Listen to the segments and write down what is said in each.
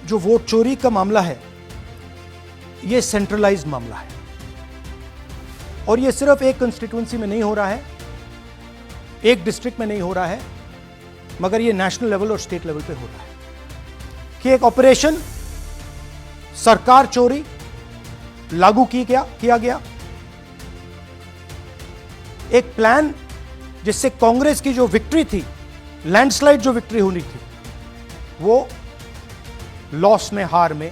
जो वोट चोरी का मामला है ये सेंट्रलाइज्ड मामला है और ये सिर्फ एक कंस्टिट्यूंसी में नहीं हो रहा है, एक डिस्ट्रिक्ट में नहीं हो रहा है, मगर ये नेशनल लेवल और स्टेट लेवल पे हो रहा है कि एक ऑपरेशन सरकार चोरी लागू किया गया, एक प्लान जिससे कांग्रेस की जो विक्ट्री थी, लैंडस्लाइड जो विक्ट्री होनी थी, वो लॉस में, हार में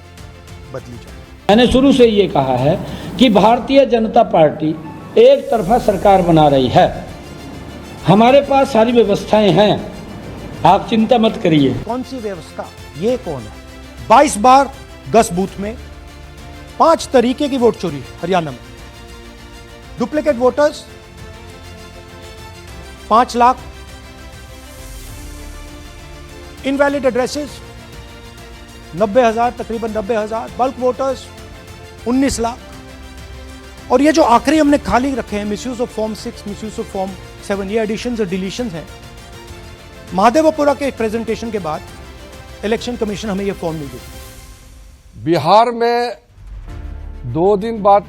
बदली जाए। मैंने शुरू से ये कहा है कि भारतीय जनता पार्टी एक तरफा सरकार बना रही है। हमारे पास सारी व्यवस्थाएं हैं, आप चिंता मत करिए। कौन सी व्यवस्था? ये कौन है? 22 बार 10 बूथ में 5 तरीके की वोट चोरी हरियाणा में। Duplicate voters 5 lakh, invalid addresses 90,000, तकरीबन 90,000, बल्क वोटर्स 19 लाख। और ये जो आखिरी हमने खाली रखे हैं, misuse of form 6, misuse of form 7, ये एडिशंस और डिलीशंस हैं। महादेवपुरा के प्रेजेंटेशन के बाद इलेक्शन कमीशन हमें ये फॉर्म नहीं देती। बिहार में 2 दिन बाद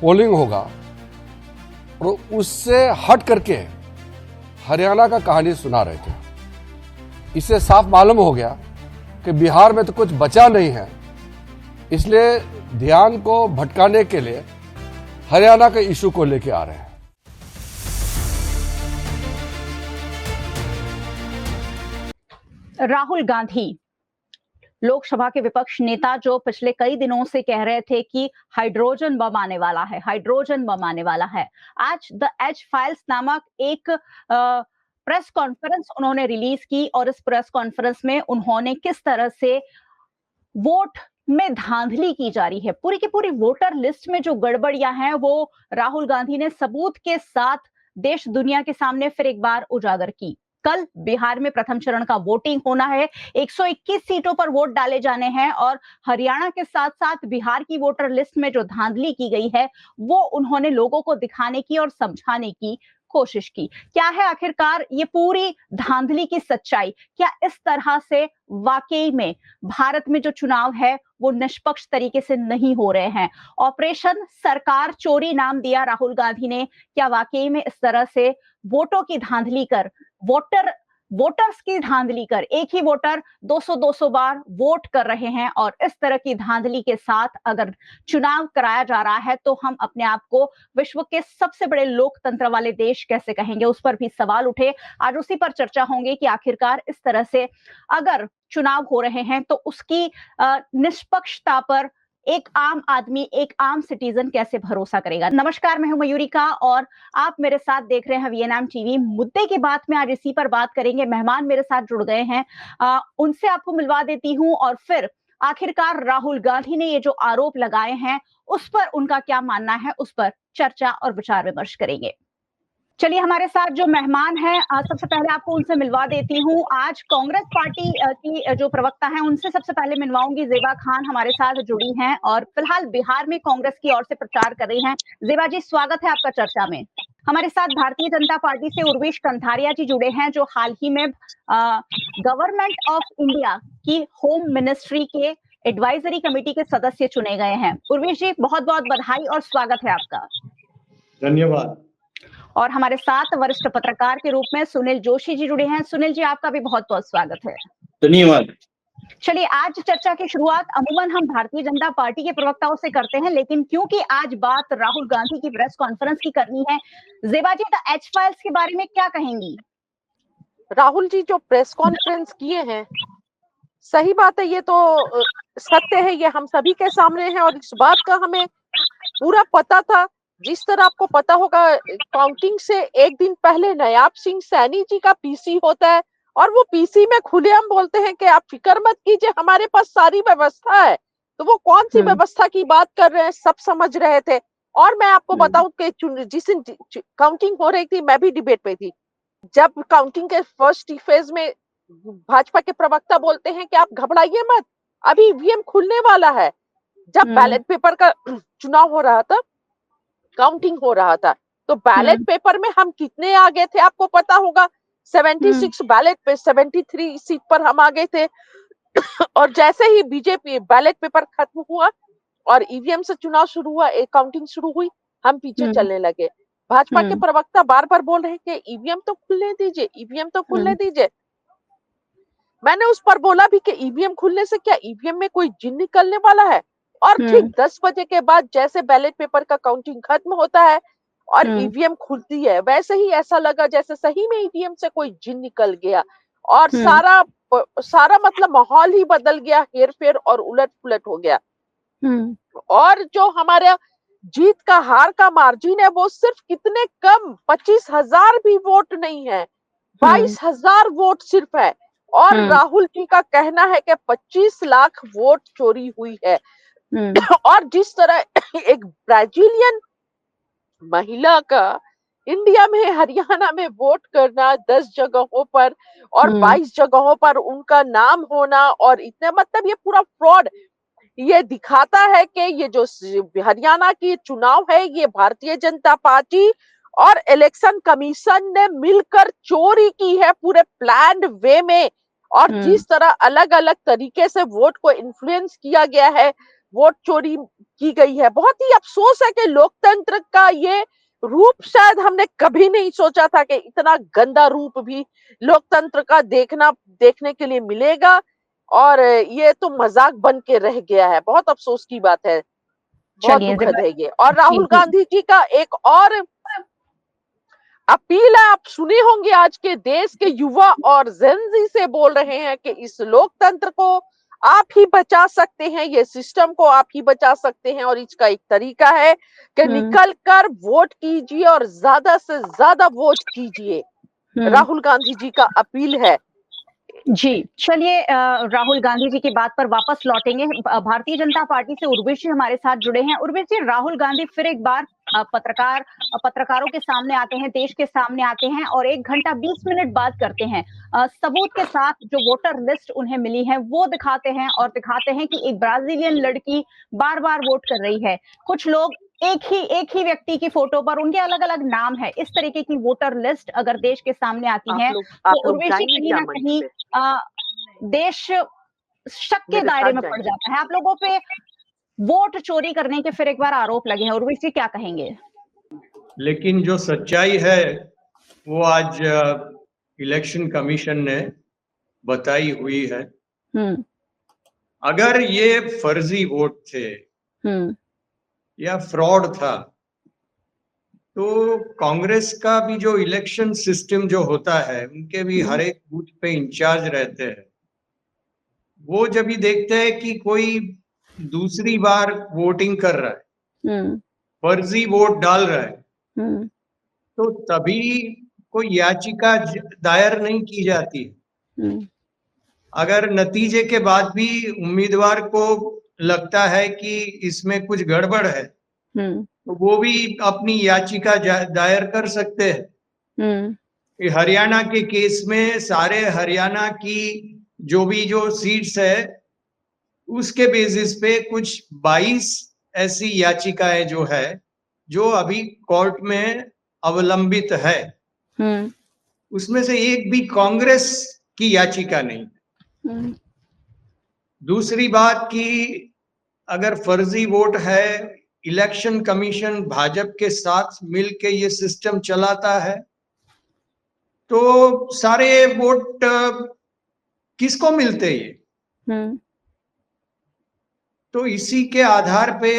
पोलिंग होगा और उससे हट करके हरियाणा का कहानी सुना रहे थे। इससे साफ मालूम हो गया कि बिहार में तो कुछ बचा नहीं है, इसलिए ध्यान को भटकाने के लिए हरियाणा के इशू को लेके आ रहे हैं। राहुल गांधी लोकसभा के विपक्ष नेता जो पिछले कई दिनों से कह रहे थे कि हाइड्रोजन बम आने वाला है, हाइड्रोजन बम आने वाला है, आज द एज फाइल्स नामक एक प्रेस कॉन्फ्रेंस उन्होंने रिलीज की और इस प्रेस कॉन्फ्रेंस में उन्होंने किस तरह से वोट में धांधली की जा रही है, पूरी की पूरी वोटर लिस्ट में जो गड़बड़ियां हैं वो राहुल गांधी ने सबूत के साथ देश दुनिया के सामने फिर एक बार उजागर की। कल बिहार में प्रथम चरण का वोटिंग होना है, 121 सीटों पर वोट डाले जाने हैं और हरियाणा के साथ साथ बिहार की वोटर लिस्ट में जो धांधली की गई है वो उन्होंने लोगों को दिखाने की और समझाने की कोशिश की। क्या है आखिरकार ये पूरी धांधली की सच्चाई? क्या इस तरह से वाकई में भारत में जो चुनाव है वो निष्पक्ष तरीके से नहीं हो रहे हैं? ऑपरेशन सरकार चोरी नाम दिया राहुल गांधी ने, क्या वाकई में इस तरह से वोटों की धांधली कर, वोटर्स की धांधली कर, एक ही वोटर 200-200 बार वोट कर रहे हैं और इस तरह की धांधली के साथ अगर चुनाव कराया जा रहा है तो हम अपने आप को विश्व के सबसे बड़े लोकतंत्र वाले देश कैसे कहेंगे? उस पर भी सवाल उठे। आज उसी पर चर्चा होंगे कि आखिरकार इस तरह से अगर चुनाव हो रहे हैं तो उसकी निष्पक्षता पर एक आम आदमी, एक आम सिटीजन कैसे भरोसा करेगा? नमस्कार, मैं हूं मयूरिका और आप मेरे साथ देख रहे हैं वीएनएम टीवी। मुद्दे की बात में आज इसी पर बात करेंगे। मेहमान मेरे साथ जुड़ गए हैं, उनसे आपको मिलवा देती हूं और फिर आखिरकार राहुल गांधी ने ये जो आरोप लगाए हैं उस पर उनका क्या मानना है, उस पर चर्चा और विचार विमर्श करेंगे। चलिए, हमारे साथ जो मेहमान हैं सबसे पहले आपको उनसे मिलवा देती हूँ। आज कांग्रेस पार्टी की जो प्रवक्ता हैं उनसे सबसे पहले मिलवाऊंगी। ज़ेबा खान हमारे साथ जुड़ी हैं और फिलहाल बिहार में कांग्रेस की ओर से प्रचार कर रही हैं। ज़ेबा जी, स्वागत है आपका चर्चा में। हमारे साथ भारतीय जनता पार्टी से उर्वेश कंथारिया जी जुड़े हैं जो हाल ही में गवर्नमेंट ऑफ इंडिया की होम मिनिस्ट्री के एडवाइजरी कमेटी के सदस्य चुने गए हैं। उर्वेश जी, बहुत बहुत बधाई और स्वागत है आपका। धन्यवाद। और हमारे साथ वरिष्ठ पत्रकार के रूप में सुनील जोशी जी जुड़े हैं। सुनील जी, आपका भी बहुत बहुत स्वागत है। धन्यवाद। चलिए, आज चर्चा की शुरुआत अमूमन हम भारतीय जनता पार्टी के प्रवक्ताओं से करते हैं, लेकिन क्योंकि आज बात राहुल गांधी की प्रेस कॉन्फ्रेंस की करनी है, ज़ेबा जी, द एच फाइल्स के बारे में क्या कहेंगी? राहुल जी जो प्रेस कॉन्फ्रेंस किए हैं, सही बात है, ये तो सत्य है, ये हम सभी के सामने है और इस बात का हमें पूरा पता था। जिस तरह आपको पता होगा, काउंटिंग से एक दिन पहले नायाब सिंह सैनी जी का पीसी होता है और वो पीसी में खुलेआम बोलते हैं कि आप फिक्र मत कीजिए, हमारे पास सारी व्यवस्था है। तो वो कौन सी व्यवस्था की बात कर रहे हैं, सब समझ रहे थे। और मैं आपको बताऊं कि जिस दिन काउंटिंग हो रही थी, मैं भी डिबेट पे थी। जब काउंटिंग के फर्स्ट फेज में भाजपा के प्रवक्ता बोलते हैं कि आप घबराइए मत, अभी ईवीएम खुलने वाला है। जब बैलेट पेपर का चुनाव हो रहा था, काउंटिंग हो रहा था, तो बैलेट पेपर में हम कितने आगे थे आपको पता होगा। 76 बैलेट पे 73 सीट पर हम आगे थे। और जैसे ही बीजेपी बैलेट पेपर खत्म हुआ और ईवीएम से चुनाव शुरू हुआ, काउंटिंग शुरू हुई, हम पीछे चलने लगे। भाजपा के प्रवक्ता बार बार बोल रहे कि ईवीएम तो खुलने दीजिए, ईवीएम तो खुलने दीजिए। मैंने उस पर बोला भी कि ईवीएम खुलने से क्या ईवीएम में कोई जिन निकलने वाला है? और ठीक 10 बजे के बाद जैसे बैलेट पेपर का काउंटिंग खत्म होता है और ईवीएम खुलती है, वैसे ही ऐसा लगा जैसे सही में ईवीएम से कोई जिन निकल गया और सारा मतलब माहौल ही बदल गया, हेर-फेर और उलट-पुलट हो गया। और जो हमारे जीत का हार का मार्जिन है वो सिर्फ कितने कम 25,000 भी वोट नहीं है, 22,000 वोट सिर्फ है। और राहुल जी का कहना है कि 25 लाख वोट चोरी हुई है। और जिस तरह एक ब्राजीलियन महिला का इंडिया में हरियाणा में वोट करना 10 जगहों पर और 22 जगहों पर उनका नाम होना और इतने मतलब ये पूरा फ्रॉड, ये दिखाता है कि ये जो हरियाणा की चुनाव है ये भारतीय जनता पार्टी और इलेक्शन कमीशन ने मिलकर चोरी की है पूरे प्लान्ड वे में। और जिस तरह अलग अलग तरीके से वोट को इन्फ्लुएंस किया गया है, वोट चोरी की गई है। बहुत ही अफसोस है कि लोकतंत्र का ये रूप शायद हमने कभी नहीं सोचा था कि इतना गंदा रूप भी लोकतंत्र का देखने के लिए मिलेगा। और ये तो मजाक बन के रह गया है। बहुत अफसोस की बात है, बहुत दुखद है ये। और राहुल गांधी जी का एक और अपील है, आप सुने होंगे, आज के देश के युवा और जेनजी से बोल रहे हैं कि इस लोकतंत्र को आप ही बचा सकते हैं, ये सिस्टम को आप ही बचा सकते हैं और इसका एक तरीका है कि निकल कर वोट कीजिए और ज्यादा से ज्यादा वोट कीजिए। राहुल गांधी जी का अपील है। जी, चलिए राहुल गांधी जी की बात पर वापस लौटेंगे। भारतीय जनता पार्टी से उर्वशी हमारे साथ जुड़े हैं। उर्वशी, राहुल गांधी फिर एक बार पत्रकारों के सामने आते हैं, देश के सामने आते हैं और 1 घंटा 20 मिनट बात करते हैं। सबूत के साथ जो वोटर लिस्ट उन्हें मिली है वो दिखाते हैं और दिखाते हैं कि एक ब्राजीलियन लड़की बार-बार वोट कर रही है। कुछ लोग एक ही व्यक्ति की फोटो पर उनके अलग-अलग नाम है। इस तरीके की वोटर लिस्ट अगर देश के सामने आती है तो उर्वशी कहीं ना कहीं देश शक के दायरे में पड़ जाता है। आप लोगों पे वोट चोरी करने के फिर एक बार आरोप लगे हैं, उर्वशी क्या कहेंगे? लेकिन जो सच्चाई है वो आज इलेक्शन कमीशन ने बताई हुई है। अगर ये फर्जी वोट थे या फ्रॉड था तो कांग्रेस का भी जो इलेक्शन सिस्टम जो होता है, उनके भी हर एक बूथ पे इंचार्ज रहते हैं, वो जब भी देखते हैं कि कोई दूसरी बार वोटिंग कर रहा है, फर्जी वोट डाल रहा है, तो तभी कोई याचिका दायर नहीं की जाती। अगर नतीजे के बाद भी उम्मीदवार को लगता है कि इसमें कुछ गड़बड़ है तो वो भी अपनी याचिका दायर कर सकते हैं। हरियाणा के केस में सारे हरियाणा की जो सीट्स है उसके बेसिस पे कुछ 22 ऐसी याचिकाएं जो है जो अभी कोर्ट में अवलंबित है, उसमें से एक भी कांग्रेस की याचिका नहीं। दूसरी बात कि अगर फर्जी वोट है, इलेक्शन कमीशन भाजपा के साथ मिलके ये सिस्टम चलाता है, तो सारे वोट किसको मिलते ये? तो इसी के आधार पे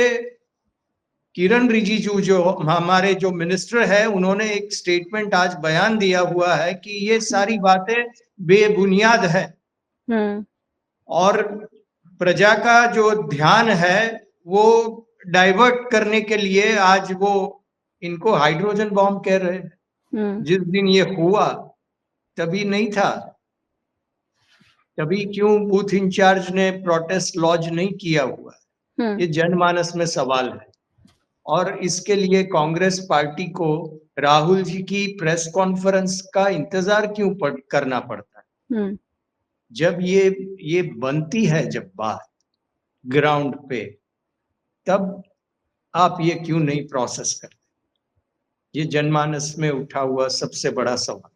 किरण रिजिजू जो हमारे जो मिनिस्टर है, उन्होंने एक स्टेटमेंट आज बयान दिया हुआ है कि ये सारी बातें बेबुनियाद है और प्रजा का जो ध्यान है वो डाइवर्ट करने के लिए आज वो इनको हाइड्रोजन बॉम्ब कह रहे हैं। जिस दिन ये हुआ तभी नहीं था, तभी क्यों बूथ इंचार्ज ने प्रोटेस्ट लॉन्च नहीं किया हुआ? ये जनमानस में सवाल है और इसके लिए कांग्रेस पार्टी को राहुल जी की प्रेस कॉन्फ्रेंस का इंतजार क्यों करना पड़ता है? जब ये बनती है, जब बात ग्राउंड पे, तब आप ये क्यों नहीं प्रोसेस करते? ये जनमानस में उठा हुआ सबसे बड़ा सवाल।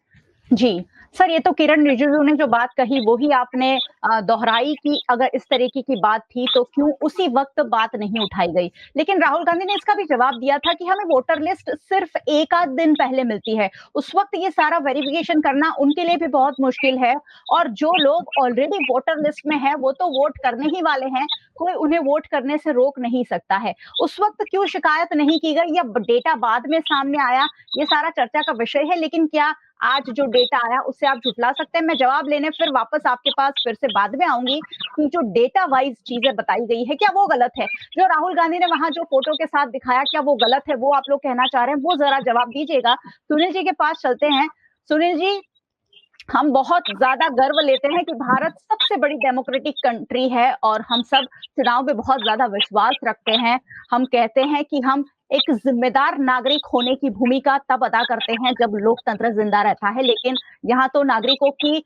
जी, सर, ये तो किरण रिजिजू ने जो बात कही वो ही आपने दोहराई कि अगर इस तरीके की बात थी तो क्यों उसी वक्त बात नहीं उठाई गई। लेकिन राहुल गांधी ने इसका भी जवाब दिया था कि हमें वोटर लिस्ट सिर्फ एक आध दिन पहले मिलती है, उस वक्त ये सारा वेरिफिकेशन करना उनके लिए भी बहुत मुश्किल है, और जो लोग ऑलरेडी वोटर लिस्ट में है वो तो वोट करने ही वाले हैं, कोई उन्हें वोट करने से रोक नहीं सकता है। उस वक्त क्यों शिकायत नहीं की गई या डेटा बाद में सामने आया, ये सारा चर्चा का विषय है। लेकिन क्या आज जो डेटा आया उससे आप झुठला सकते हैं? मैं जवाब लेने फिर वापस आपके पास फिर से बाद में आऊंगी कि जो डेटा वाइज चीजें बताई गई है क्या वो गलत है? जो राहुल गांधी ने वहां जो फोटो के साथ दिखाया क्या वो गलत है, वो आप लोग कहना चाह रहे हैं, वो जरा जवाब दीजिएगा। सुनील जी के पास चलते हैं। सुनील जी, हम बहुत ज्यादा गर्व लेते हैं कि भारत सबसे बड़ी डेमोक्रेटिक कंट्री है और हम सब चुनाव में बहुत ज्यादा विश्वास रखते हैं। हम कहते हैं कि हम एक जिम्मेदार नागरिक होने की भूमिका तब अदा करते हैं जब लोकतंत्र जिंदा रहता है, लेकिन यहाँ तो नागरिकों की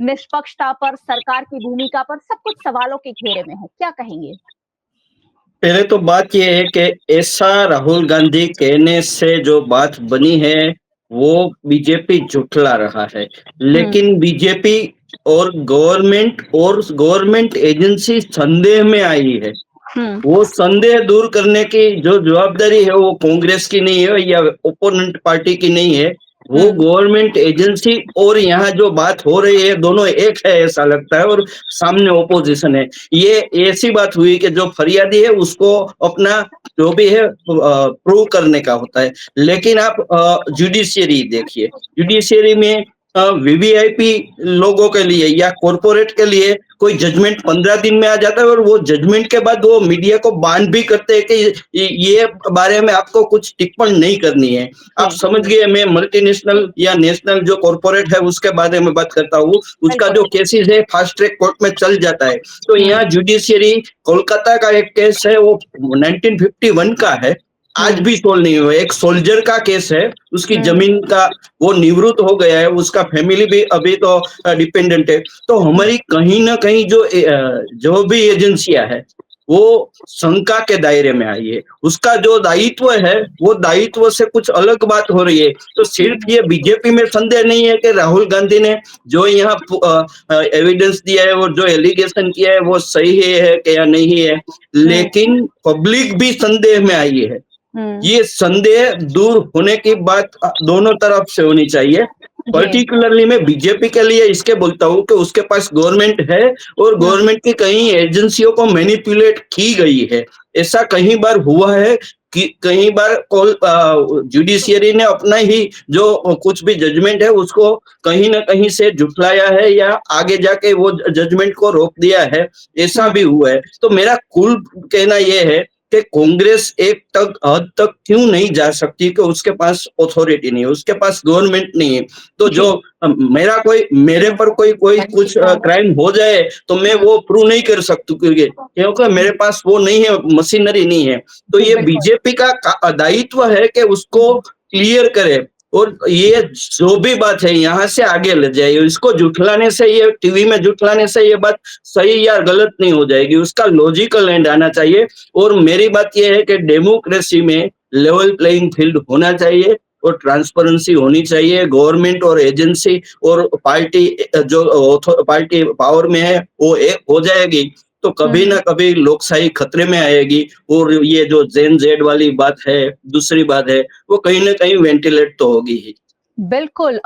निष्पक्षता पर, सरकार की भूमिका पर सब कुछ सवालों के घेरे में है। क्या कहेंगे? पहले तो बात यह है कि ऐसा राहुल गांधी कहने से जो बात बनी है वो बीजेपी झुठला रहा है, लेकिन बीजेपी और गवर्नमेंट एजेंसी संदेह में आई है। वो संदेह दूर करने की जो जवाबदारी है वो कांग्रेस की नहीं है या ओपोनेंट पार्टी की नहीं है, वो गवर्नमेंट एजेंसी और यहाँ जो बात हो रही है दोनों एक है ऐसा लगता है, और सामने ओपोजिशन है। ये ऐसी बात हुई कि जो फरियादी है उसको अपना जो भी है प्रूव करने का होता है। लेकिन आप जुडिशियरी देखिए, जुडिशियरी में वीवीआईपी लोगों के लिए या कॉरपोरेट के लिए कोई जजमेंट 15 दिन में आ जाता है और वो जजमेंट के बाद वो मीडिया को बान भी करते हैं कि ये बारे में आपको कुछ टिप्पणी नहीं करनी है। आप समझ गए, मैं मल्टीनेशनल या नेशनल जो कॉरपोरेट है उसके बारे में बात करता हूँ, उसका जो केसेस है फास्ट ट्रैक कोर्ट में चल जाता है। तो यहाँ जुडिशियरी, कोलकाता का एक केस है वो 1951 का है, आज भी सोल्व नहीं हुआ। एक सोल्जर का केस है, उसकी जमीन का वो निवृत्त हो गया है, उसका फैमिली भी अभी तो डिपेंडेंट है। तो हमारी कहीं ना कहीं जो भी एजेंसियां है वो शंका के दायरे में आई है। उसका जो दायित्व है वो दायित्व से कुछ अलग बात हो रही है। तो सिर्फ ये बीजेपी में संदेह नहीं है कि राहुल गांधी ने जो यहाँ एविडेंस दिया है और जो एलिगेशन किया है वो सही है कि या नहीं है, लेकिन पब्लिक भी संदेह में आई है। ये संदेह दूर होने की बात दोनों तरफ से होनी चाहिए। पर्टिकुलरली मैं बीजेपी के लिए इसके बोलता हूँ कि उसके पास गवर्नमेंट है और गवर्नमेंट की कई एजेंसियों को मैनिपुलेट की गई है। ऐसा कई बार हुआ है कि कई बार जुडिशियरी ने अपना ही जो कुछ भी जजमेंट है उसको कहीं ना कहीं से झुठलाया है या आगे जाके वो जजमेंट को रोक दिया है, ऐसा भी हुआ है। तो मेरा कुल कहना यह है कि कांग्रेस एक हद तक क्यों नहीं जा सकती कि उसके पास अथॉरिटी नहीं है, उसके पास गवर्नमेंट नहीं है। तो जो मेरे पर कोई कुछ क्राइम हो जाए तो मैं वो प्रूव नहीं कर सकती क्योंकि मेरे पास वो नहीं है, मशीनरी नहीं है। तो ये बीजेपी का दायित्व है कि उसको क्लियर करे और ये जो भी बात है यहाँ से आगे ले जाए। इसको जुठलाने से, ये टीवी में जुठलाने से ये बात सही या गलत नहीं हो जाएगी, उसका लॉजिकल एंड आना चाहिए। और मेरी बात ये है कि डेमोक्रेसी में लेवल प्लेइंग फील्ड होना चाहिए और ट्रांसपेरेंसी होनी चाहिए। गवर्नमेंट और एजेंसी और पार्टी जो पार्टी पावर में है वो एक हो जाएगी तो कभी ना कभी लोकशाही खतरे में आएगी। और ये जो जेन जेड वाली बात है, दूसरी बात है, वो कहीं ना कहीं वेंटिलेट तो होगी ही। बिल्कुल,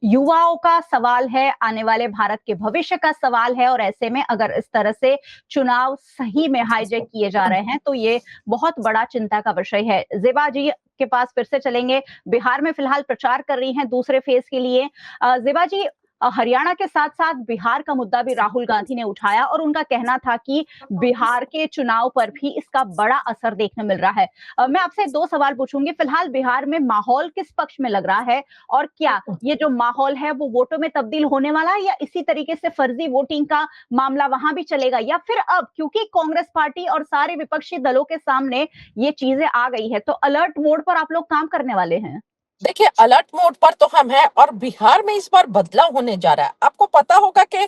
युवाओं का सवाल है, आने वाले भारत के भविष्य का सवाल है, और ऐसे में अगर इस तरह से चुनाव सही में हाईजैक किए जा रहे हैं तो ये बहुत बड़ा चिंता का विषय है। ज़ेबा जी के पास फिर से चलेंगे। बिहार में फिलहाल प्रचार कर रही हैं दूसरे फेज के लिए। ज़ेबा जी, हरियाणा के साथ साथ बिहार का मुद्दा भी राहुल गांधी ने उठाया और उनका कहना था कि बिहार के चुनाव पर भी इसका बड़ा असर देखने मिल रहा है। मैं आपसे दो सवाल पूछूंगी। फिलहाल बिहार में माहौल किस पक्ष में लग रहा है, और क्या ये जो माहौल है वो वोटों में तब्दील होने वाला है, या इसी तरीके से फर्जी वोटिंग का मामला वहां भी चलेगा, या फिर अब क्योंकि कांग्रेस पार्टी और सारे विपक्षी दलों के सामने ये चीजें आ गई है तो अलर्ट मोड पर आप लोग काम करने वाले हैं? देखिए, अलर्ट मोड पर तो हम हैं और बिहार में इस बार बदलाव होने जा रहा है। आपको पता होगा कि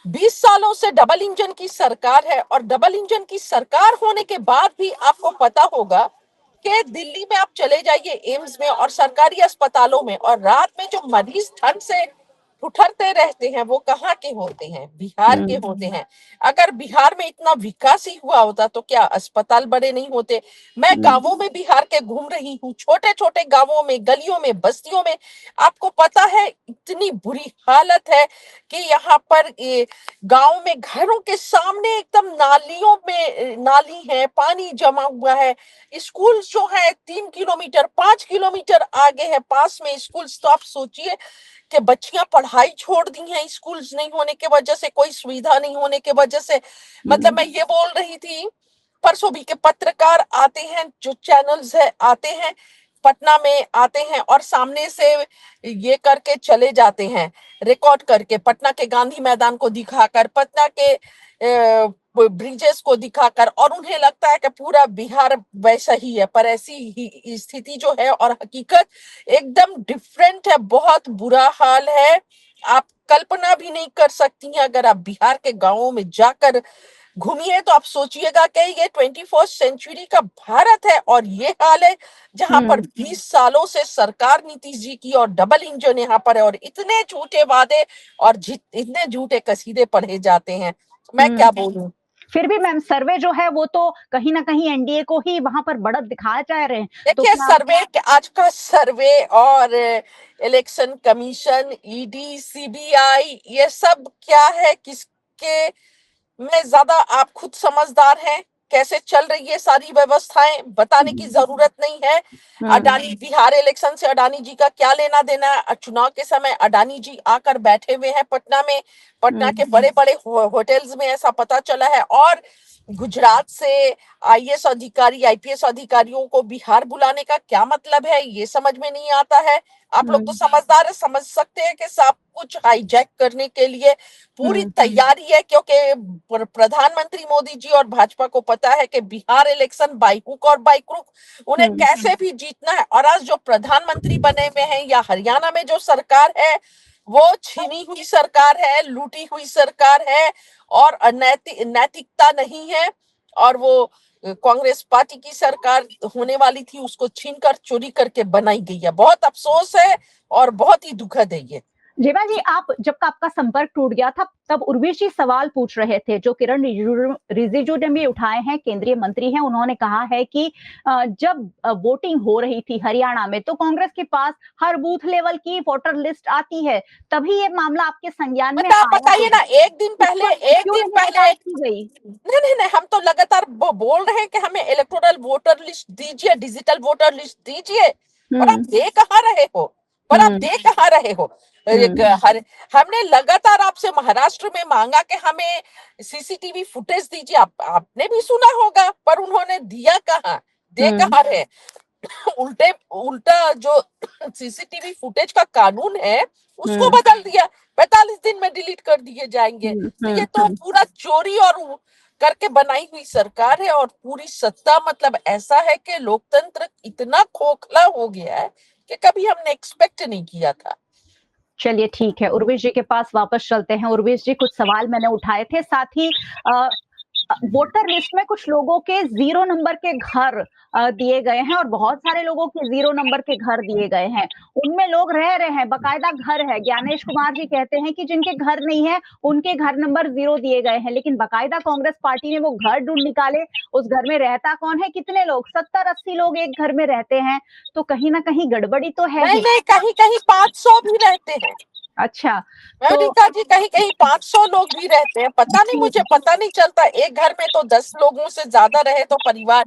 20 सालों से डबल इंजन की सरकार है और डबल इंजन की सरकार होने के बाद भी आपको पता होगा कि दिल्ली में आप चले जाइए एम्स में और सरकारी अस्पतालों में, और रात में जो मरीज ठंड से ठुठरते रहते हैं वो कहाँ के होते हैं? बिहार के होते हैं। अगर बिहार में इतना विकास ही हुआ होता तो क्या अस्पताल बड़े नहीं होते? मैं गांवों में बिहार के घूम रही हूँ, छोटे छोटे गांवों में, गलियों में, बस्तियों में। आपको पता है इतनी बुरी हालत है कि यहाँ पर गांव में घरों के सामने एकदम नालियों में नाली है, पानी जमा हुआ है। स्कूल जो है 3 किलोमीटर 5 किलोमीटर आगे है, पास में स्कूल। तो आप सोचिए कि बच्चियां पढ़ाई छोड़ दी हैं स्कूल्स नहीं होने के वजह से, कोई सुविधा नहीं होने के वजह से। मतलब मैं ये बोल रही थी, परसों भी के पत्रकार आते हैं, जो चैनल्स है आते हैं, पटना में आते हैं और सामने से ये करके चले जाते हैं, रिकॉर्ड करके, पटना के गांधी मैदान को दिखाकर, पटना के ब्रिजेस को दिखाकर, और उन्हें लगता है कि पूरा बिहार वैसा ही है। पर ऐसी ही स्थिति जो है और हकीकत एकदम डिफरेंट है। बहुत बुरा हाल है। आप कल्पना भी नहीं कर सकती हैं। अगर आप बिहार के गांवों में जाकर घूमिए तो आप सोचिएगा कि ये 21st सेंचुरी का भारत है और ये हाल है जहां पर 20 सालों से सरकार नीतीश जी की और डबल इंजन यहाँ पर है, और इतने झूठे वादे और इतने झूठे कसीदे पढ़े जाते हैं। मैं क्या बोलूं। फिर भी मैम सर्वे जो है वो तो कहीं ना कहीं एनडीए को ही वहां पर बढ़त दिखाया जा रहे हैं। देखिए सर्वे, आज का सर्वे और इलेक्शन कमीशन, ईडी, सीबीआई, ये सब क्या है, किसके में ज्यादा आप खुद समझदार हैं। कैसे चल रही है सारी व्यवस्थाएं बताने की जरूरत नहीं है। अडानी, बिहार इलेक्शन से अडानी जी का क्या लेना देना है? चुनाव के समय अडानी जी आकर बैठे हुए हैं पटना में, पटना के बड़े बड़े होटल्स में, ऐसा पता चला है। और गुजरात से आईएएस अधिकारी, आईपीएस अधिकारियों को बिहार बुलाने का क्या मतलब है, ये समझ में नहीं आता है। आप लोग तो समझदार है, समझ सकते हैं कि सब कुछ हाईजैक करने के लिए पूरी तैयारी है, क्योंकि प्रधानमंत्री मोदी जी और भाजपा को पता है कि बिहार इलेक्शन बाई हुक और बाई क्रुक उन्हें कैसे भी जीतना है। और आज जो प्रधानमंत्री बने हुए हैं, या हरियाणा में जो सरकार है, वो छीनी हुई सरकार है, लूटी हुई सरकार है और नैतिकता नहीं है। और वो कांग्रेस पार्टी की सरकार होने वाली थी, उसको छीनकर चोरी करके बनाई गई है। बहुत अफसोस है और बहुत ही दुखद है ये। जेवा जी, आप जब आपका संपर्क टूट गया था तब उर्वेश जी सवाल पूछ रहे थे जो किरण रिजिजू ने भी उठाए हैं, केंद्रीय मंत्री हैं। उन्होंने कहा है कि जब वोटिंग हो रही थी हरियाणा में तो कांग्रेस के पास हर बूथ लेवल की वोटर लिस्ट आती है, तभी ये मामला आपके संज्ञान में आया। बताइए ना, एक दिन पहले नहीं, हम तो लगातार बोल रहे हैं कि हमें इलेक्टोरल वोटर लिस्ट दीजिए, डिजिटल वोटर लिस्ट दीजिए, पर आप दे कहाँ रहे हो? हमने लगातार आपसे महाराष्ट्र में मांगा कि हमें सीसीटीवी फुटेज दीजिए, आपने भी सुना होगा, पर उन्होंने दिया कहाँ, दे कहाँ रहे? उल्टा जो सीसीटीवी फुटेज का कानून है उसको बदल दिया, 45 दिन में डिलीट कर दिए जाएंगे। तो ये तो पूरा चोरी और करके बनाई हुई सरकार है। और पूरी सत्ता, मतलब ऐसा है कि लोकतंत्र इतना खोखला हो गया है कि कभी हमने एक्सपेक्ट नहीं किया था। चलिए ठीक है, उर्वेश जी के पास वापस चलते हैं। उर्वेश जी, कुछ सवाल मैंने उठाए थे, साथ ही वोटर लिस्ट में कुछ लोगों के 0 नंबर के घर दिए गए हैं और बहुत सारे लोगों के 0 नंबर के घर दिए गए हैं। उनमें लोग रह रहे हैं, बकायदा घर है। ज्ञानेश कुमार जी कहते हैं कि जिनके घर नहीं है उनके घर नंबर 0 दिए गए हैं, लेकिन बकायदा कांग्रेस पार्टी ने वो घर ढूंढ निकाले। उस घर में रहता कौन है? कितने लोग? 70-80 लोग एक घर में रहते हैं। तो कहीं ना कहीं गड़बड़ी तो है। नहीं, कहीं 500 भी रहते हैं। अच्छा, अमेरिका जी, कहीं 500 लोग भी रहते हैं। पता नहीं, मुझे पता नहीं चलता। एक घर में तो 10 लोगों से ज्यादा रहे तो परिवार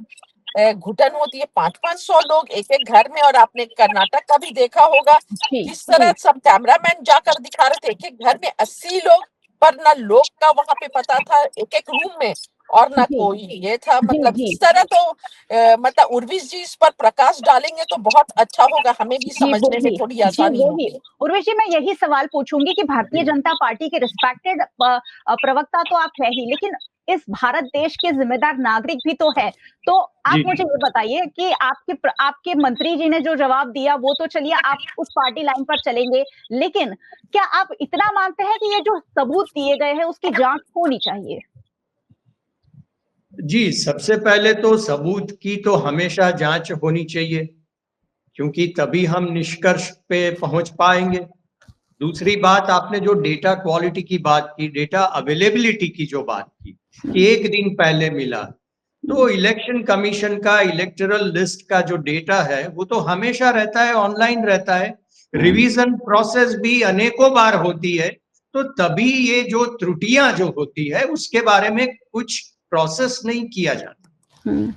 घुटन होती है। 500 लोग एक घर में। और आपने कर्नाटक का भी देखा होगा, किस तरह सब कैमरामैन जाकर दिखा रहे थे कि घर में 80 लोग, पर ना लोग का वहां पे पता था एक रूम में, और ना कोई ये था। मतलब इस तरह तो मतलब उर्वेश जी इस पर प्रकाश डालेंगे तो बहुत अच्छा होगा, हमें भी समझने में थोड़ी आसानी होगी। उर्वेश जी, मैं यही सवाल पूछूंगी कि भारतीय जनता पार्टी के रिस्पेक्टेड प्रवक्ता तो आप है ही, लेकिन इस भारत देश के जिम्मेदार नागरिक भी तो है। तो आप मुझे ये बताइए कि आपके मंत्री जी ने जो जवाब दिया वो तो चलिए आप उस पार्टी लाइन पर चलेंगे, लेकिन क्या आप इतना मानते हैं कि ये जो सबूत दिए गए हैं उसकी जांच होनी चाहिए? जी, सबसे पहले तो सबूत की तो हमेशा जांच होनी चाहिए, क्योंकि तभी हम निष्कर्ष पे पहुंच पाएंगे। दूसरी बात, आपने जो डेटा क्वालिटी की बात की, डेटा अवेलेबिलिटी की जो बात की कि एक दिन पहले मिला, तो इलेक्शन कमीशन का इलेक्टोरल लिस्ट का जो डेटा है वो तो हमेशा रहता है, ऑनलाइन रहता है। रिवीजन प्रोसेस भी अनेकों बार होती है, तो तभी ये जो त्रुटियां जो होती है उसके बारे में कुछ प्रोसेस नहीं किया जाता।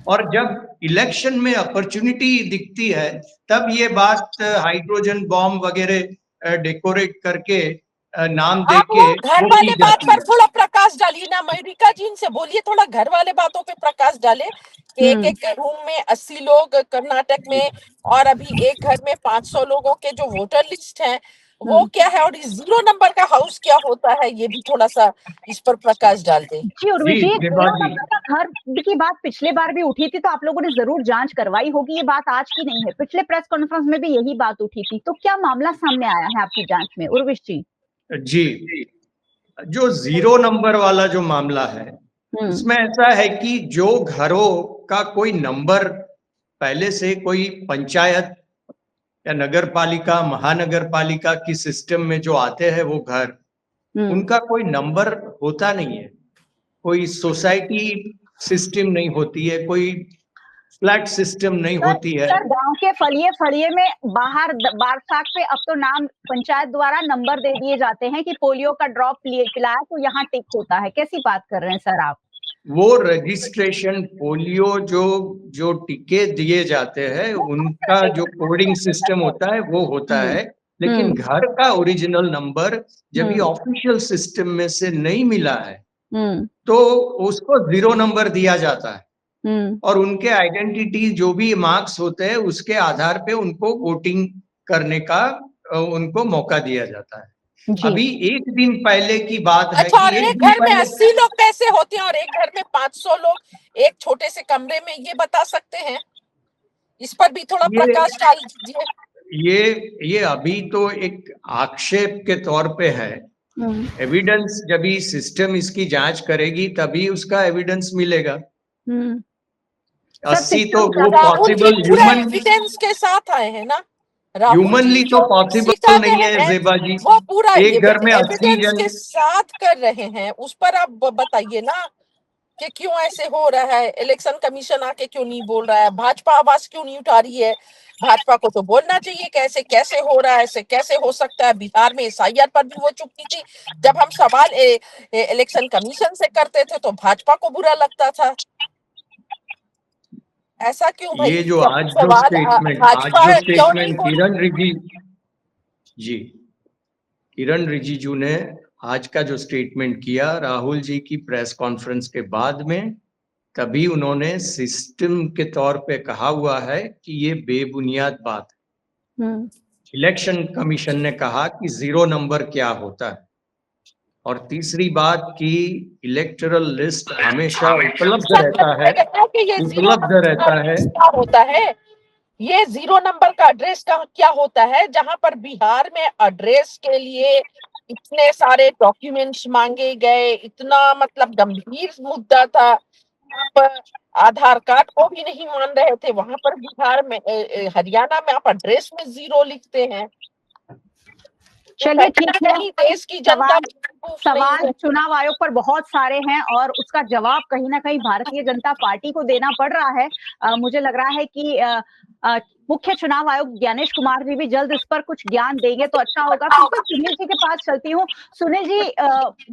और जब इलेक्शन में अपॉर्चुनिटी दिखती है तब ये बात हाइड्रोजन बॉम्ब वगैरह डेकोरेट करके नाम दे आप के वो घर वो वाले की बात जाती पर है। थोड़ा प्रकाश डालिए ना, मयूरिका जी इनसे बोलिए थोड़ा घर वाले बातों पे प्रकाश डाले कि एक एक रूम में 80 लोग कर्नाटक में, और अभी एक घर में 500 लोगों के जो वोटर लिस्ट है वो क्या है, और इस 0 नंबर का हाउस क्या होता है, ये भी थोड़ा सा इस पर प्रकाश डाल दे। जी उर्वी जी, जी, देवा 0 जी। नंबर का घर की बात पिछले बार भी उठी थी, तो आप लोगों ने जरूर जांच करवाई होगी, ये बात आज की नहीं है। पिछले प्रेस कॉन्फ्रेंस में भी यही बात उठी थी, तो क्या मामला सामने आया है आपकी जांच में उर्विश जी? जी, जो 0 नंबर वाला जो मामला है उसमें ऐसा है कि जो घरों का कोई नंबर पहले से कोई पंचायत या नगर पालिका, महानगर पालिका की सिस्टम में जो आते हैं वो घर, उनका कोई नंबर होता नहीं है, कोई सोसाइटी सिस्टम नहीं होती है, कोई फ्लैट सिस्टम नहीं होती है। सर गांव के फलिए फलिए में बाहर बारसाख पे अब तो नाम पंचायत द्वारा नंबर दे दिए जाते हैं कि पोलियो का ड्रॉप पिलाया तो यहाँ टिक होता है। कैसी बात कर रहे हैं सर आप? वो रजिस्ट्रेशन पोलियो जो जो टीके दिए जाते हैं उनका जो कोडिंग सिस्टम होता है वो होता है, लेकिन घर का ओरिजिनल नंबर जब ये ऑफिशियल सिस्टम में से नहीं मिला है तो उसको 0 नंबर दिया जाता है और उनके आइडेंटिटी जो भी मार्क्स होते हैं उसके आधार पे उनको वोटिंग करने का उनको मौका दिया जाता है। अभी एक दिन पहले की बात है अच्छा, कि और एक एक दिन घर में पहले 80 लोग कैसे होते हैं और एक घर में 500 लोग एक छोटे से कमरे में, ये बता सकते हैं? इस पर भी थोड़ा प्रकाश डाल दीजिए। ये अभी तो एक आक्षेप के तौर पे है, एविडेंस जब भी सिस्टम इसकी जांच करेगी तभी उसका एविडेंस मिलेगा। 80 तो वो राहुल जी पॉसिबल पूरा एविडेंस के साथ आए हैं ना? राहुल जी ह्यूमनली तो जो सीटा पॉसिबल नहीं रहे है हैं जेबा जी। वो पूरा एक घर में 80 एविडेंस जन के साथ कर रहे हैं, उस पर आप बताइए ना कि क्यों ऐसे हो रहा है। इलेक्शन कमीशन आके क्यों नहीं बोल रहा है, भाजपा आवाज क्यों नहीं उठा रही है? भाजपा को तो बोलना चाहिए कैसे कैसे हो रहा है, ऐसे कैसे हो सकता है। बिहार में SIR पर भी वो चुप की थी, जब हम सवाल इलेक्शन कमीशन से करते थे तो भाजपा को बुरा लगता था। ऐसा क्यों भाई? ये जो जब आज जो सवाल स्टेटमेंट भाजपा क्यों नहीं बोल किरण रिजिजू जी, किरण रिजिजू ने आज का जो स्टेटमेंट किया राहुल जी की प्रेस कॉन्फ्रेंस के बाद में, तभी उन्होंने सिस्टम के तौर पे कहा हुआ है कि ये बेबुनियाद बात है। इलेक्शन कमीशन ने कहा कि 0 नंबर क्या होता है, और तीसरी बात कि इलेक्टोरल लिस्ट हमेशा उपलब्ध रहता है, उपलब्ध रहता है। क्या होता है ये 0 नंबर का एड्रेस का क्या होता है, जहां पर बिहार में एड्रेस के लिए इतने सारे डॉक्यूमेंट्स मांगे गए, इतना मतलब गंभीर मुद्दा था। आप आधार कार्ड को भी नहीं मान रहे थे, वहां पर बिहार में हरियाणा में आप एड्रेस में 0 लिखते हैं। चलिए ठीक है, देश की जनता सवाल चुनाव आयोग पर बहुत सारे हैं और उसका जवाब कहीं ना कहीं भारतीय जनता पार्टी को देना पड़ रहा है। मुझे लग रहा है कि मुख्य चुनाव आयुक्त ज्ञानेश कुमार जी भी जल्द इस पर कुछ ज्ञान देंगे तो अच्छा होगा। तो सुनील जी के पास चलती हूँ। सुनील जी,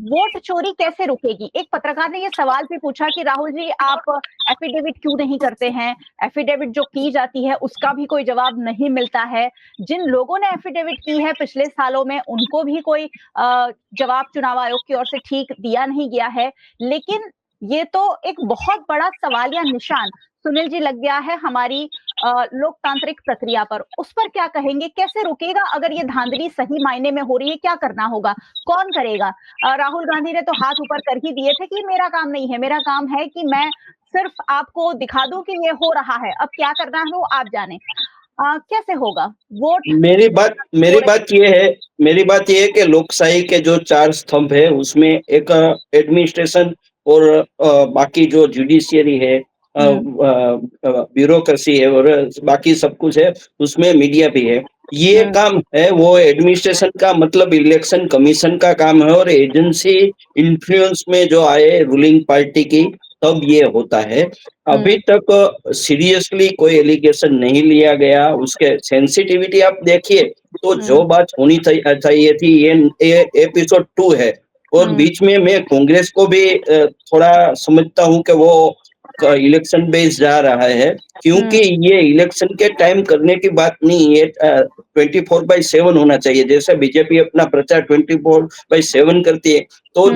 वोट चोरी कैसे रुकेगी? एक पत्रकार ने ये सवाल भी पूछा कि राहुल जी आप एफिडेविट क्यों नहीं करते हैं? एफिडेविट जो की जाती है उसका भी कोई जवाब नहीं मिलता है। जिन लोगों ने एफिडेविट की है पिछले सालों में उनको भी कोई जवाब चुनाव आयोग की ओर से ठीक दिया नहीं गया है। लेकिन ये तो एक बहुत बड़ा सवालिया निशान सुनील जी लग गया है हमारी लोकतांत्रिक प्रक्रिया पर। उस पर क्या कहेंगे? कैसे रुकेगा अगर ये धांधली सही मायने में हो रही है? क्या करना होगा? कौन करेगा? राहुल गांधी ने तो हाथ ऊपर कर ही दिए थे कि मेरा काम नहीं है, मेरा काम है कि मैं सिर्फ आपको दिखा दूं कि ये हो रहा है, अब क्या करना है वो आप जाने। कैसे होगा वोट? मेरी बात ये है कि लोकशाही के जो 4 स्तंभ है उसमें एक एडमिनिस्ट्रेशन और बाकी जो जुडिशियरी है, ब्यूरोक्रेसी है और बाकी सब कुछ है, उसमें मीडिया भी है। ये काम है वो एडमिनिस्ट्रेशन का, मतलब इलेक्शन कमीशन का काम है, और एजेंसी इन्फ्लुएंस में जो आए रूलिंग पार्टी की, तब ये होता है। अभी तक सीरियसली कोई एलिगेशन नहीं लिया गया। उसके सेंसिटिविटी आप देखिए तो जो बात होनी चाहिए थी, ये एपिसोड 2 है। और बीच में मैं कांग्रेस को भी थोड़ा समझता हूँ कि वो इलेक्शन बेस जा रहा है, क्योंकि ये इलेक्शन के टाइम करने की बात नहीं है। 24/7 होना चाहिए, जैसे बीजेपी अपना प्रचार 24/7 करती है। तो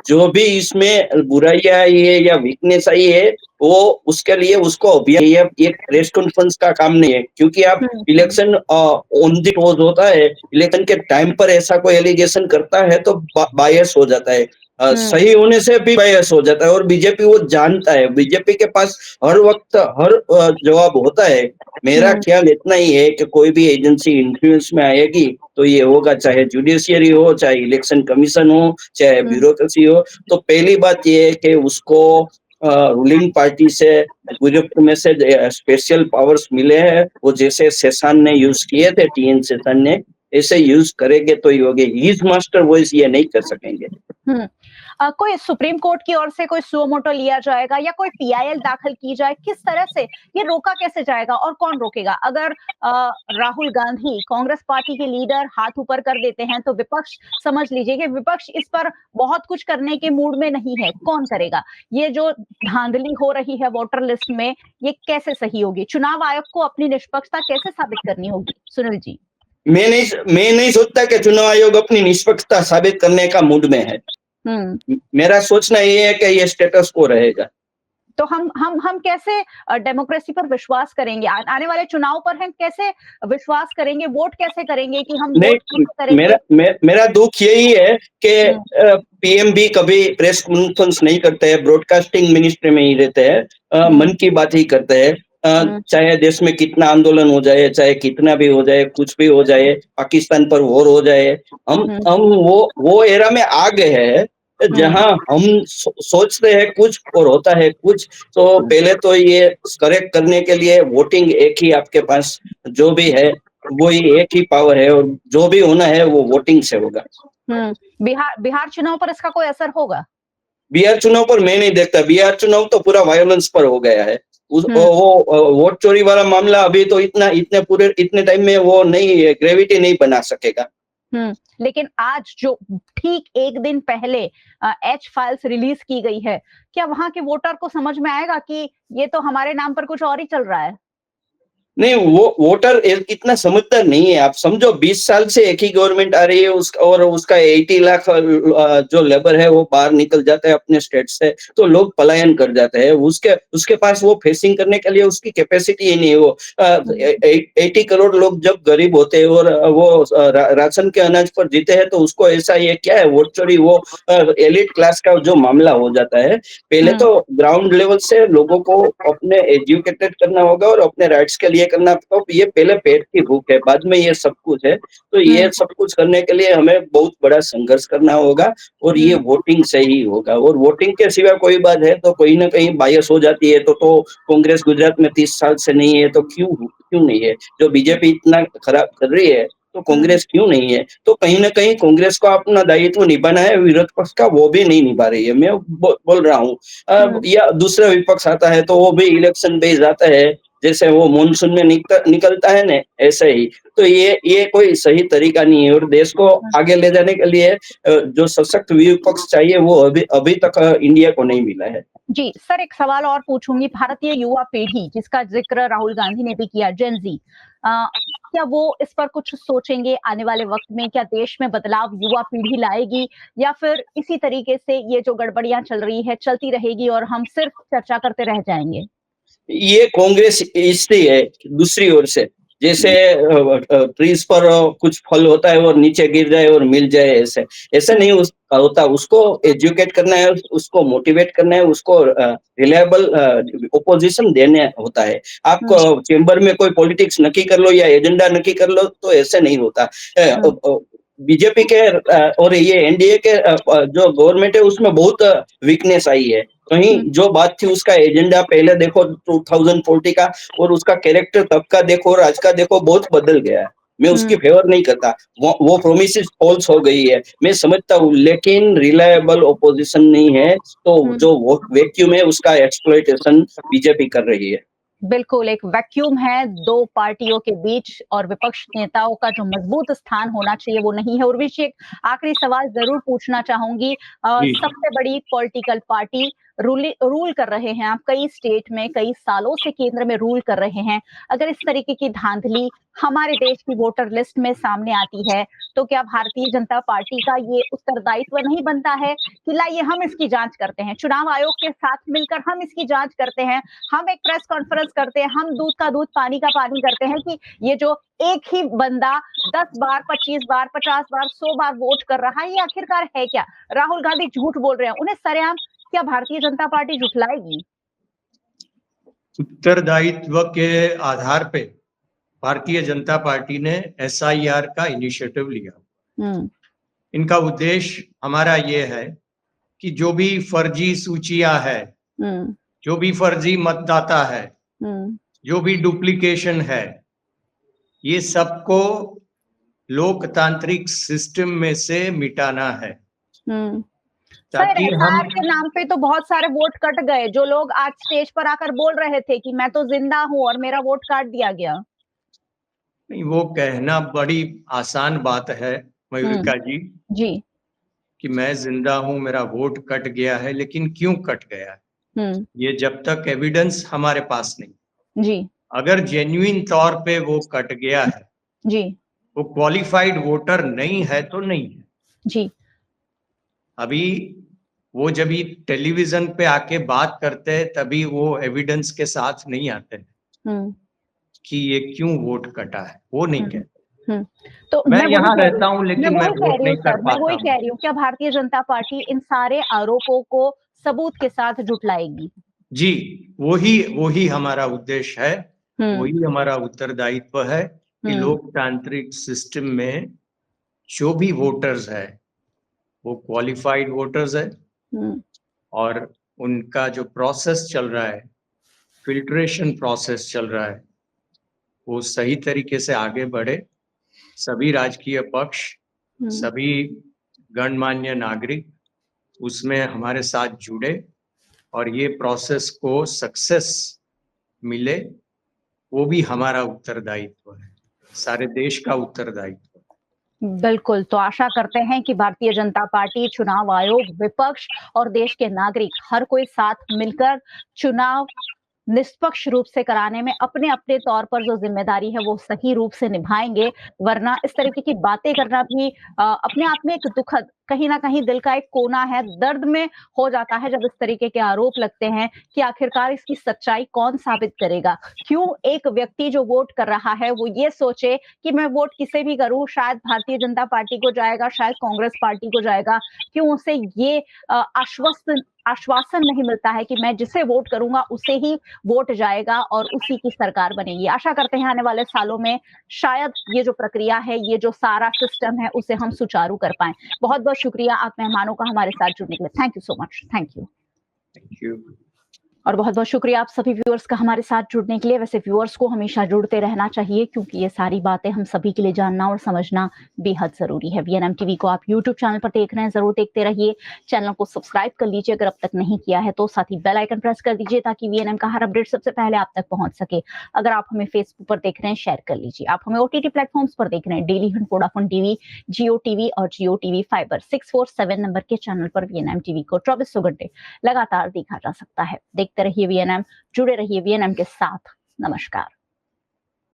जो भी इसमें बुराइयां आई है या वीकनेस आई है, वो उसके लिए उसको अभियान, ये प्रेस कॉन्फ्रेंस का काम नहीं है, क्योंकि आप इलेक्शन ऑन द रोज होता है, इलेक्शन के टाइम पर ऐसा कोई एलिगेशन करता है तो बायस हो जाता है। सही होने से भी बायस हो जाता है, और बीजेपी वो जानता है। बीजेपी के पास हर वक्त हर जवाब होता है। मेरा ख्याल इतना ही है कि कोई भी एजेंसी इन्फ्लुएंस में आएगी तो ये होगा, चाहे जुडिशियरी हो, चाहे इलेक्शन कमीशन हो, चाहे ब्यूरोक्रेसी हो। तो पहली बात ये है कि उसको रूलिंग पार्टी से गुजरात में से स्पेशल पावर्स मिले हैं। वो जैसे शेषान ने यूज किए थे, टीएन शेषान ने, ऐसे यूज करेंगे तो ही होगे। हिज मास्टर वॉइस ये नहीं कर सकेंगे। कोई सुप्रीम कोर्ट की ओर से कोई सुओ मोटो लिया जाएगा या कोई पीआईएल दाखिल की जाए? किस तरह से ये रोका कैसे जाएगा और कौन रोकेगा? अगर राहुल गांधी कांग्रेस पार्टी के लीडर हाथ ऊपर कर देते हैं तो विपक्ष, समझ लीजिए कि विपक्ष इस पर बहुत कुछ करने के मूड में नहीं है। कौन करेगा? ये जो धांधली हो रही है वोटर लिस्ट में, ये कैसे सही होगी? चुनाव आयोग को अपनी निष्पक्षता कैसे साबित करनी होगी? सुनील जी। मैं नहीं सोचता कि चुनाव आयोग अपनी निष्पक्षता साबित करने का मूड में है। मेरा सोचना ये है कि ये स्टेटस को रहेगा। तो हम कैसे डेमोक्रेसी पर विश्वास करेंगे? आने वाले चुनाव पर हम कैसे विश्वास करेंगे? वोट कैसे करेंगे कि हम वोट कैसे करेंगे? मेरा दुख यही है कि पीएम भी कभी प्रेस कॉन्फ्रेंस नहीं करते हैं, ब्रॉडकास्टिंग मिनिस्ट्री में ही रहते हैं, मन की बात ही करते हैं। चाहे देश में कितना आंदोलन हो जाए, चाहे कितना भी हो जाए, कुछ भी हो जाए, पाकिस्तान पर वॉर हो जाए, हम वो एरा में आ गए हैं जहां हम सोचते हैं कुछ और होता है कुछ। तो पहले तो ये करेक्ट करने के लिए वोटिंग एक ही आपके पास जो भी है वो ही एक ही पावर है, और जो भी होना है वो वोटिंग से होगा। बिहार चुनाव पर इसका कोई असर होगा? बिहार चुनाव पर मैं नहीं देखता। बिहार चुनाव तो पूरा वायलेंस पर हो गया है। वो वोट चोरी वाला मामला अभी तो इतने टाइम में वो नहीं, ग्रेविटी नहीं बना सकेगा। लेकिन आज जो ठीक एक दिन पहले एच फाइल्स रिलीज की गई है, क्या वहां के वोटर को समझ में आएगा कि ये तो हमारे नाम पर कुछ और ही चल रहा है? नहीं, वो वोटर इतना समझदार नहीं है। आप समझो 20 साल से एक ही गवर्नमेंट आ रही है, और उसका 80 लाख जो लेबर है वो बाहर निकल जाता है अपने स्टेट से, तो लोग पलायन कर जाते हैं। उसके पास वो फेसिंग करने के लिए उसकी कैपेसिटी ही नहीं है। वो 80 करोड़ लोग जब गरीब होते हैं और वो राशन के अनाज पर जीते हैं, तो उसको ऐसा ये क्या है, वोट चोरी वो एलिट क्लास का जो मामला हो जाता है। पहले तो ग्राउंड लेवल से लोगों को अपने एजुकेटेड करना होगा और अपने राइट्स के लिए करना। तो ये पहले पेट की भूख है, बाद में ये सब कुछ है। तो ये सब कुछ करने के लिए हमें बहुत बड़ा संघर्ष करना होगा, और ये वोटिंग से ही होगा। और वोटिंग के सिवा कोई बात है तो कहीं ना कहीं बायस हो जाती है। तो कांग्रेस गुजरात में 30 साल से नहीं है, तो क्यों नहीं है? जो बीजेपी इतना खराब कर रही है तो कांग्रेस क्यों नहीं है? तो कहीं ना कहीं कांग्रेस को अपना दायित्व निभाना है, विरोध पक्ष का वो भी नहीं निभा रही है। मैं बोल रहा हूँ। या दूसरा विपक्ष आता है तो वो भी इलेक्शन बेस्ड आता है, जैसे वो मानसून में निकलता है ना, ऐसे ही। तो ये कोई सही तरीका नहीं है, और देश को आगे ले जाने के लिए जो सशक्त विपक्ष चाहिए वो अभी तक इंडिया को नहीं मिला है। जी सर, एक सवाल और पूछूंगी। भारतीय युवा पीढ़ी जिसका जिक्र राहुल गांधी ने भी किया, जेन जी, क्या वो इस पर कुछ सोचेंगे आने वाले वक्त में? क्या देश में बदलाव युवा पीढ़ी लाएगी, या फिर इसी तरीके से ये जो गड़बड़ियां चल रही है चलती रहेगी और हम सिर्फ चर्चा करते रह जाएंगे? ये कांग्रेस इसलिए है दूसरी ओर से, जैसे ट्रीज पर कुछ फल होता है और नीचे गिर जाए और मिल जाए, ऐसे नहीं होता। उसको एजुकेट करना है, उसको मोटिवेट करना है, उसको रिलायबल ओपोजिशन देने होता है। आप चेंबर में कोई पॉलिटिक्स नक्की कर लो या एजेंडा नक्की कर लो तो ऐसे नहीं होता। बीजेपी के और ये एनडीए के जो गवर्नमेंट है उसमें बहुत वीकनेस आई है। कहीं जो बात थी उसका एजेंडा पहले देखो 2040 का और उसका कैरेक्टर तब का देखो और आज का देखो बहुत बदल गया है। मैं उसकी फेवर नहीं करता, वो प्रोमिसेस फॉल्स हो गई है, मैं समझता हूँ, लेकिन रिलायबल ओपोजिशन नहीं है, तो जो वो वैक्यूम है उसका एक्सप्लॉइटेशन बीजेपी कर रही है। बिल्कुल, एक वैक्यूम है दो पार्टियों के बीच और विपक्ष नेताओं का जो मजबूत स्थान होना चाहिए वो नहीं है। उर्वशी, एक आखिरी सवाल जरूर पूछना चाहूंगी। जी। सबसे बड़ी पॉलिटिकल पार्टी रूल कर रहे हैं आप, कई स्टेट में कई सालों से केंद्र में रूल कर रहे हैं। अगर इस तरीके की धांधली हमारे देश की वोटर लिस्ट में सामने आती है तो क्या भारतीय जनता पार्टी का ये उत्तरदायित्व नहीं बनता है कि लाइए हम इसकी जांच करते हैं, चुनाव आयोग के साथ मिलकर हम इसकी जांच करते हैं, हम एक प्रेस कॉन्फ्रेंस करते हैं, हम दूध का दूध पानी का पानी करते हैं कि ये जो एक ही बंदा 10 बार 25 बार 50 बार 100 बार वोट कर रहा है ये आखिरकार है क्या? राहुल गांधी झूठ बोल रहे हैं, उन्हें सरेआम क्या भारतीय जनता पार्टी झुठलाएगी? उत्तरदायित्व के आधार पे भारतीय जनता पार्टी ने SIR का इनिशिएटिव लिया। इनका उद्देश्य हमारा ये है कि जो भी फर्जी सूचियां है, जो भी फर्जी मतदाता है, जो भी डुप्लीकेशन है, ये सबको लोकतांत्रिक सिस्टम में से मिटाना है। सर, SIR के नाम पे तो बहुत सारे वोट कट गए। जो लोग आज स्टेज पर आकर बोल रहे थे कि मैं तो जिंदा हूं और मेरा वोट काट दिया गया। नहीं, वो कहना बड़ी आसान बात है मयूरिका जी कि मैं जिंदा हूं, मेरा वोट कट गया है, लेकिन क्यों कट गया है ये जब तक एविडेंस हमारे पास नहीं। अगर जेन्युइन तौर पे वो कट गया है, वो क्वालिफाइड वोटर नहीं है तो नहीं है। अभी वो जब भी टेलीविजन पे आके बात करते हैं तभी वो एविडेंस के साथ नहीं आते कि ये क्यों वोट कटा है, वो नहीं कहते। तो मैं यहाँ रहता हूँ लेकिन मैं वोट नहीं कर मैं वही पाता कह रही हूँ, क्या भारतीय जनता पार्टी इन सारे आरोपों को सबूत के साथ जुटलाएगी? जी, वही हमारा उद्देश्य है, वही हमारा उत्तरदायित्व है कि लोकतांत्रिक सिस्टम में जो भी वोटर्स है वो क्वालिफाइड वोटर्स है और उनका जो प्रोसेस चल रहा है, फिल्ट्रेशन प्रोसेस चल रहा है, वो सही तरीके से आगे बढ़े। सभी राजकीय पक्ष, सभी गणमान्य नागरिक उसमें हमारे साथ जुड़े और ये प्रोसेस को सक्सेस मिले, वो भी हमारा उत्तरदायित्व है, सारे देश का उत्तरदायित्व। बिल्कुल, तो आशा करते हैं कि भारतीय जनता पार्टी, चुनाव आयोग, विपक्ष और देश के नागरिक हर कोई साथ मिलकर चुनाव निष्पक्ष रूप से कराने में अपने अपने तौर पर जो जिम्मेदारी है वो सही रूप से निभाएंगे। वरना इस तरीके की बातें करना भी अपने आप में एक दुखद, कहीं ना कहीं दिल का एक कोना है, दर्द में हो जाता है जब इस तरीके के आरोप लगते हैं कि आखिरकार इसकी सच्चाई कौन साबित करेगा। क्यों एक व्यक्ति जो वोट कर रहा है वो ये सोचे कि मैं वोट किसे भी करूं, शायद भारतीय जनता पार्टी को जाएगा, शायद कांग्रेस पार्टी को जाएगा, क्यों उसे ये आश्वासन नहीं मिलता है कि मैं जिसे वोट करूंगा उसे ही वोट जाएगा और उसी की सरकार बनेगी। आशा करते हैं आने वाले सालों में शायद ये जो प्रक्रिया है, ये जो सारा सिस्टम है, उसे हम सुचारू कर पाएं। बहुत बहुत शुक्रिया आप मेहमानों का हमारे साथ जुड़ने के लिए। Thank you so much. Thank you. और बहुत बहुत शुक्रिया आप सभी व्यूअर्स का हमारे साथ जुड़ने के लिए। वैसे व्यूअर्स को हमेशा जुड़ते रहना चाहिए क्योंकि ये सारी बातें हम सभी के लिए जानना और समझना बेहद जरूरी है। VNM टीवी को आप YouTube चैनल पर देख रहे हैं, जरूर देखते रहिए। चैनल को सब्सक्राइब कर लीजिए अगर अब तक नहीं किया है तो, साथ ही बेल आइकन प्रेस कर दीजिए ताकि VNM का हर अपडेट सबसे पहले आप तक पहुंच सके। अगर आप हमें फेसबुक पर देख रहे हैं, शेयर कर लीजिए। आप हमें OTT प्लेटफॉर्म्स पर देख रहे हैं, डेली हिंट, वोडाफोन टीवी, जियो टीवी और जियो टीवी फाइबर 647 नंबर के चैनल पर VNM टीवी को 24 घंटे लगातार देखा जा सकता है। देखते रहिए VNM, जुड़े रहिए VNM के साथ। नमस्कार।